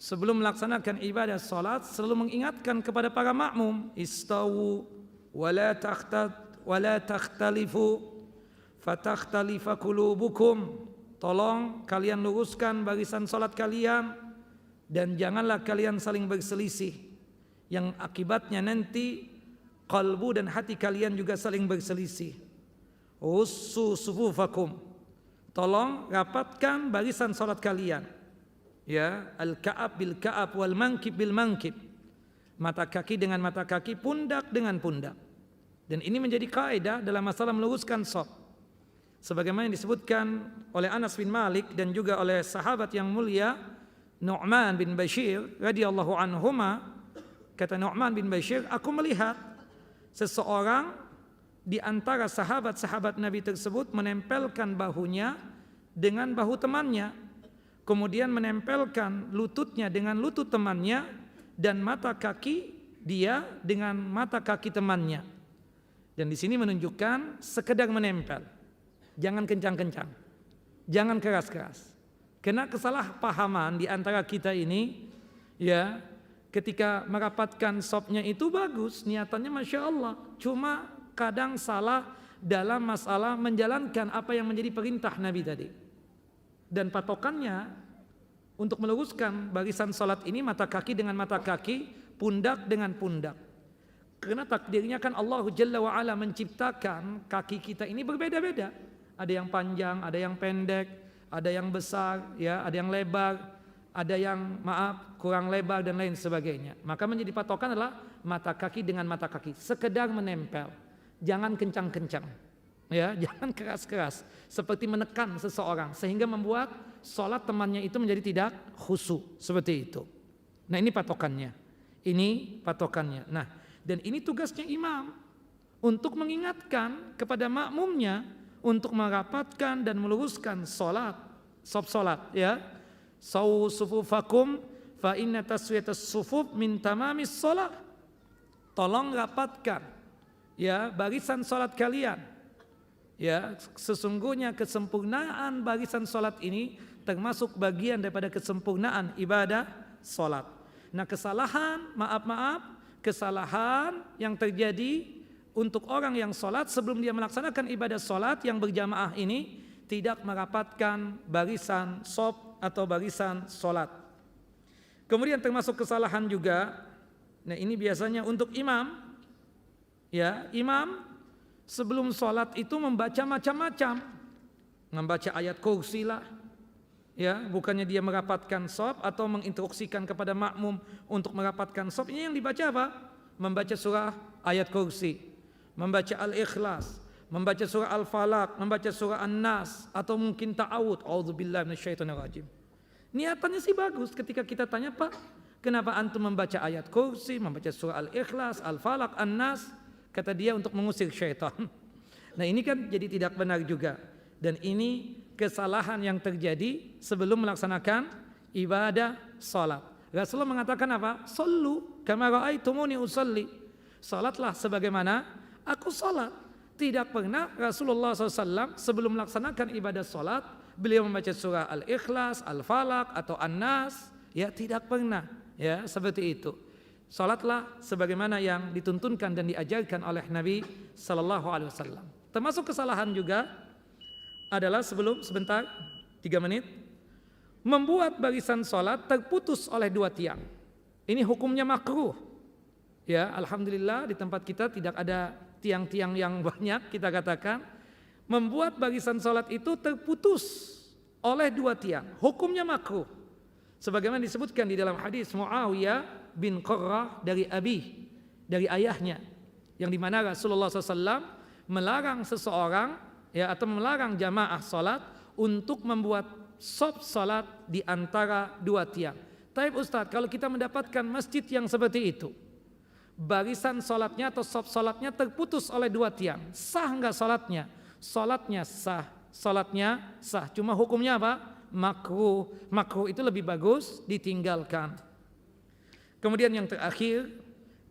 sebelum melaksanakan ibadah salat selalu mengingatkan kepada para makmum, istawu wala takhtalifu fatakhtalifa qulubukum. Tolong kalian luruskan barisan salat kalian dan janganlah kalian saling berselisih, yang akibatnya nanti qalbu dan hati kalian juga saling berselisih. Ussu sufufakum, tolong rapatkan barisan salat kalian. Ya, al-ka'ab bil ka'ab wal mankib bil mankib, mata kaki dengan mata kaki, pundak dengan pundak. Dan ini menjadi kaidah dalam masalah meluruskan shaf. Sebagaimana yang disebutkan oleh Anas bin Malik dan juga oleh sahabat yang mulia Nu'man bin Bashir radhiyallahu anhuma, kata Nu'man bin Bashir, aku melihat seseorang di antara sahabat-sahabat Nabi tersebut menempelkan bahunya dengan bahu temannya, kemudian menempelkan lututnya dengan lutut temannya dan mata kaki dia dengan mata kaki temannya. Dan di sini menunjukkan sekedar menempel, jangan kencang-kencang, jangan keras-keras. Karena kesalahpahaman di antara kita ini, ya, ketika merapatkan shafnya itu bagus, niatannya Masya Allah, cuma kadang salah dalam masalah menjalankan apa yang menjadi perintah Nabi tadi. Dan patokannya untuk meluruskan barisan salat ini mata kaki dengan mata kaki, pundak dengan pundak. Karena takdirnya kan Allah Jalla wa'ala menciptakan kaki kita ini berbeda-beda. Ada yang panjang, ada yang pendek, ada yang besar, ya, ada yang lebar, ada yang kurang lebar dan lain sebagainya. Maka menjadi patokan adalah mata kaki dengan mata kaki, sekedar menempel, jangan kencang-kencang, ya, jangan keras-keras, seperti menekan seseorang sehingga membuat sholat temannya itu menjadi tidak khusyuk, seperti itu. Nah, ini patokannya, Nah, dan ini tugasnya imam untuk mengingatkan kepada makmumnya untuk merapatkan dan meluruskan sholat, ya. Sawu sufufakum fa inna taswiyatas sufuf min tamamis sholat. Tolong rapatkan, ya, barisan sholat kalian. Ya, sesungguhnya kesempurnaan barisan sholat ini termasuk bagian daripada kesempurnaan ibadah sholat. Nah, kesalahan yang terjadi untuk orang yang sholat sebelum dia melaksanakan ibadah sholat yang berjamaah ini tidak merapatkan barisan shaf atau barisan sholat. Kemudian termasuk kesalahan juga, nah ini biasanya untuk imam, ya, imam sebelum sholat itu membaca macam-macam, membaca ayat kursi lah, ya, bukannya dia merapatkan shaf atau menginstruksikan kepada makmum untuk merapatkan shaf. Ini yang dibaca apa? Membaca surah ayat kursi, membaca Al-Ikhlas, membaca surah Al-Falaq, membaca surah An-Nas, atau mungkin ta'awud, a'udzubillahi minasyaitonirrajim. Niatannya sih bagus. Ketika kita tanya, Pak, kenapa antum membaca ayat kursi, membaca surah Al-Ikhlas, Al-Falaq, An-Nas? Kata dia untuk mengusir syaitan. Nah, ini kan jadi tidak benar juga. Dan ini kesalahan yang terjadi sebelum melaksanakan ibadah salat. Rasulullah mengatakan apa? Sallu kama ra'aitumuni usalli. Salatlah sebagaimana aku salat. Tidak pernah Rasulullah SAW sebelum melaksanakan ibadah salat beliau membaca surah Al-Ikhlas, Al-Falaq atau An-Nas, ya, tidak pernah, ya, seperti itu. Salatlah sebagaimana yang dituntunkan dan diajarkan oleh Nabi sallallahu alaihi wasallam. Termasuk kesalahan juga adalah sebentar 3 menit membuat barisan salat terputus oleh 2 tiang. Ini hukumnya makruh. Ya, alhamdulillah di tempat kita tidak ada tiang-tiang yang banyak, kita katakan membuat barisan salat itu terputus oleh 2 tiang. Hukumnya makruh. Sebagaimana disebutkan di dalam hadis Muawiyah bin Qurrah dari ayahnya, yang dimana Rasulullah SAW melarang seseorang, ya, atau melarang jamaah salat untuk membuat shaf salat di antara 2 tiang. Tapi Ustaz, kalau kita mendapatkan masjid yang seperti itu, barisan salatnya atau shaf salatnya terputus oleh 2 tiang, sah enggak salatnya? Salatnya sah, cuma hukumnya apa? Makruh. Makruh itu lebih bagus ditinggalkan. Kemudian yang terakhir,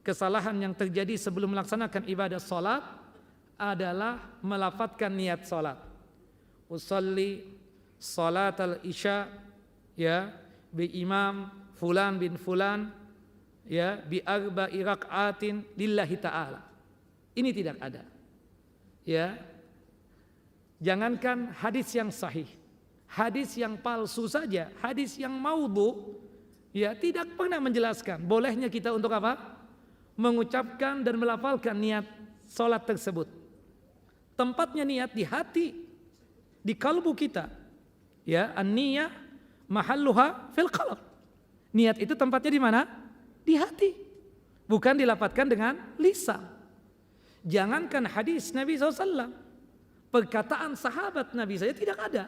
kesalahan yang terjadi sebelum melaksanakan ibadah salat adalah melafadzkan niat salat. Usalli salatal isya, ya, bi imam fulan bin fulan ya bi arba'i rak'atin lillahi ta'ala. Ini tidak ada. Ya. Jangankan hadis yang sahih, hadis yang palsu saja, hadis yang maudhu ya tidak pernah menjelaskan bolehnya kita untuk apa? Mengucapkan dan melafalkan niat salat tersebut. Tempatnya niat di hati, di kalbu kita. Ya, an-niyah mahalluha fil qalb. Niat itu tempatnya di mana? Di hati. Bukan dilafadzkan dengan lisan. Jangankan hadis Nabi SAW, perkataan sahabat Nabi saja tidak ada.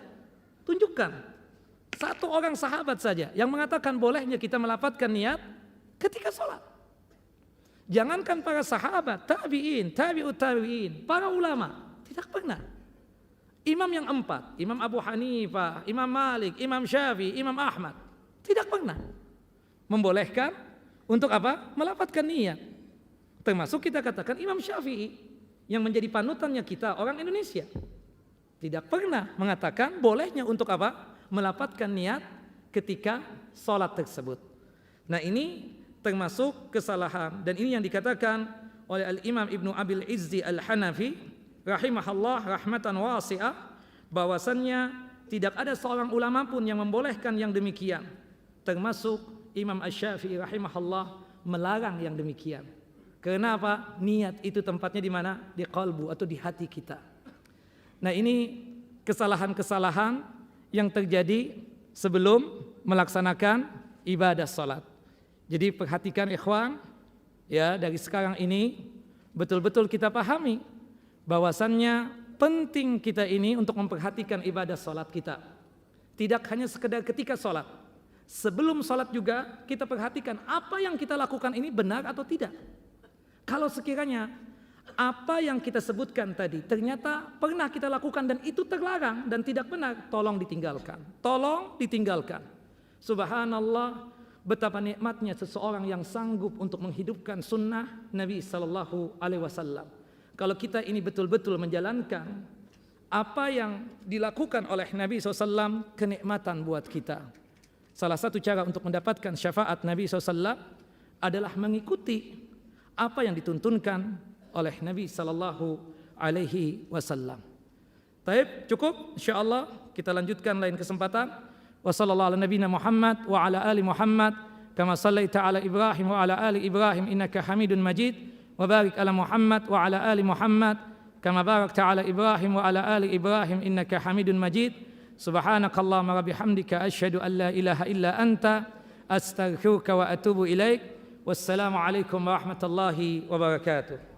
Tunjukkan satu orang sahabat saja yang mengatakan bolehnya kita melafadzkan niat ketika sholat. Jangankan para sahabat, tabi'in, tabi'ut tabi'in, para ulama, tidak pernah. Imam yang 4, Imam Abu Hanifah, Imam Malik, Imam Syafi'i, Imam Ahmad, tidak pernah membolehkan untuk apa? Melafadzkan niat. Termasuk kita katakan Imam Syafi'i yang menjadi panutannya kita orang Indonesia tidak pernah mengatakan bolehnya untuk apa? Melafadzkan niat ketika sholat tersebut. Nah ini termasuk kesalahan dan ini yang dikatakan oleh Al-Imam Ibnu Abil Izzi Al-Hanafi rahimahullah rahmatan wasi'ah, bahwasannya tidak ada seorang ulama pun yang membolehkan yang demikian, termasuk Imam Asy-Syafi'i rahimahullah melarang yang demikian. Karena apa? Niat itu tempatnya di mana? Di qalbu atau di hati kita. Nah ini kesalahan-kesalahan yang terjadi sebelum melaksanakan ibadah salat. Jadi perhatikan ikhwan, ya dari sekarang ini betul-betul kita pahami bahwasannya penting kita ini untuk memperhatikan ibadah salat kita. Tidak hanya sekedar ketika salat. Sebelum salat juga kita perhatikan apa yang kita lakukan ini benar atau tidak. Kalau sekiranya apa yang kita sebutkan tadi ternyata pernah kita lakukan dan itu terlarang dan tidak benar, tolong ditinggalkan. Tolong ditinggalkan. Subhanallah, betapa nikmatnya seseorang yang sanggup untuk menghidupkan sunnah Nabi sallallahu alaihi wasallam. Kalau kita ini betul-betul menjalankan apa yang dilakukan oleh Nabi SAW, kenikmatan buat kita. Salah satu cara untuk mendapatkan syafaat Nabi SAW adalah mengikuti apa yang dituntunkan oleh Nabi sallallahu alaihi wasallam. Baik, cukup insyaallah kita lanjutkan lain kesempatan. Wa sallallahu ala nabiyina Muhammad wa ala ali Muhammad kama sallaita ala Ibrahim wa ala ali Ibrahim innaka Hamidun Majid wa barik ala Muhammad wa ala ali Muhammad kama barakta ala Ibrahim wa ala ali Ibrahim innaka Hamidun Majid. Subhanakallahumma wa bihamdika asyhadu an la ilaha illa anta astaghfiruka wa atubu ilaik. Wassalamu alaikum warahmatullahi wabarakatuh.